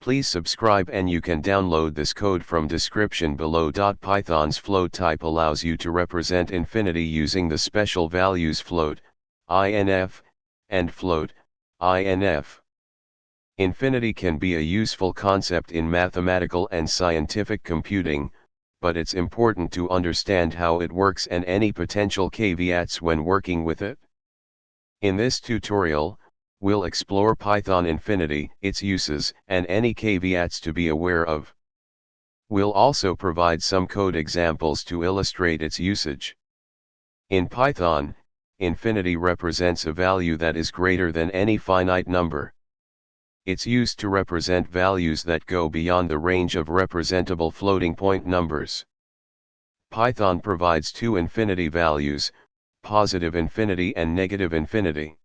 Please subscribe, and you can download this code from description below. Python's float type allows you to represent infinity using the special values float, inf, and float, inf. Infinity can be a useful concept in mathematical and scientific computing, but it's important to understand how it works and any potential caveats when working with it. In this tutorial, we'll explore Python infinity, its uses, and any caveats to be aware of. We'll also provide some code examples to illustrate its usage. In Python, infinity represents a value that is greater than any finite number. It's used to represent values that go beyond the range of representable floating point numbers. Python provides two infinity values, positive infinity and negative infinity.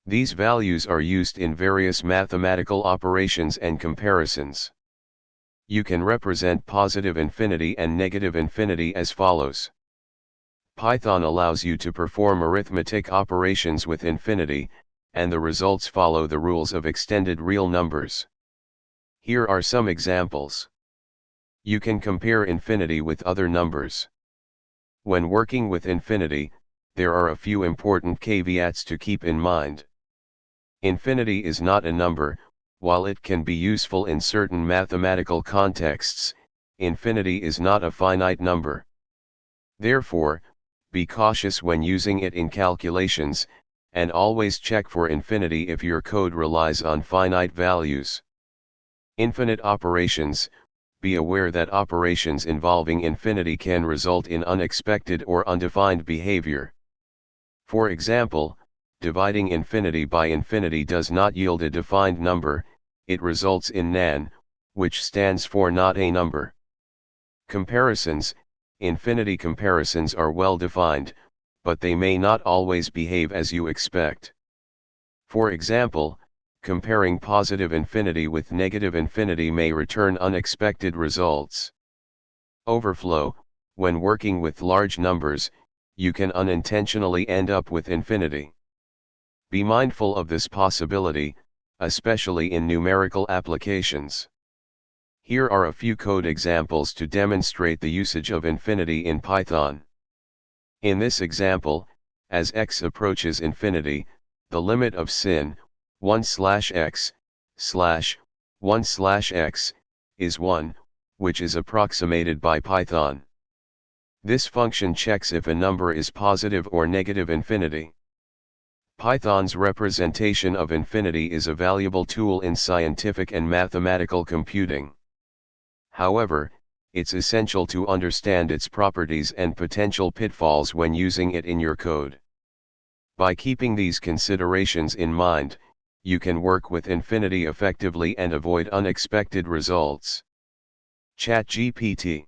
These values are used in various mathematical operations and comparisons. You can represent positive infinity and negative infinity as follows. Python allows you to perform arithmetic operations with infinity, and the results follow the rules of extended real numbers. Here are some examples. You can compare infinity with other numbers. When working with infinity, there are a few important caveats to keep in mind. Infinity is not a number. While it can be useful in certain mathematical contexts, infinity is not a finite number. Therefore, be cautious when using it in calculations, and always check for infinity if your code relies on finite values. Infinite operations. Be aware that operations involving infinity can result in unexpected or undefined behavior. For example, dividing infinity by infinity does not yield a defined number, it results in nan, which stands for not a number. Comparisons. Infinity comparisons are well defined, but they may not always behave as you expect. For example, comparing positive infinity with negative infinity may return unexpected results. Overflow. When working with large numbers, you can unintentionally end up with infinity. Be mindful of this possibility, especially in numerical applications. Here are a few code examples to demonstrate the usage of infinity in Python. In this example, as x approaches infinity, the limit of sin, 1/x/1/x, is 1, which is approximated by Python. This function checks if a number is positive or negative infinity. Python's representation of infinity is a valuable tool in scientific and mathematical computing. However, it's essential to understand its properties and potential pitfalls when using it in your code. By keeping these considerations in mind, you can work with infinity effectively and avoid unexpected results. ChatGPT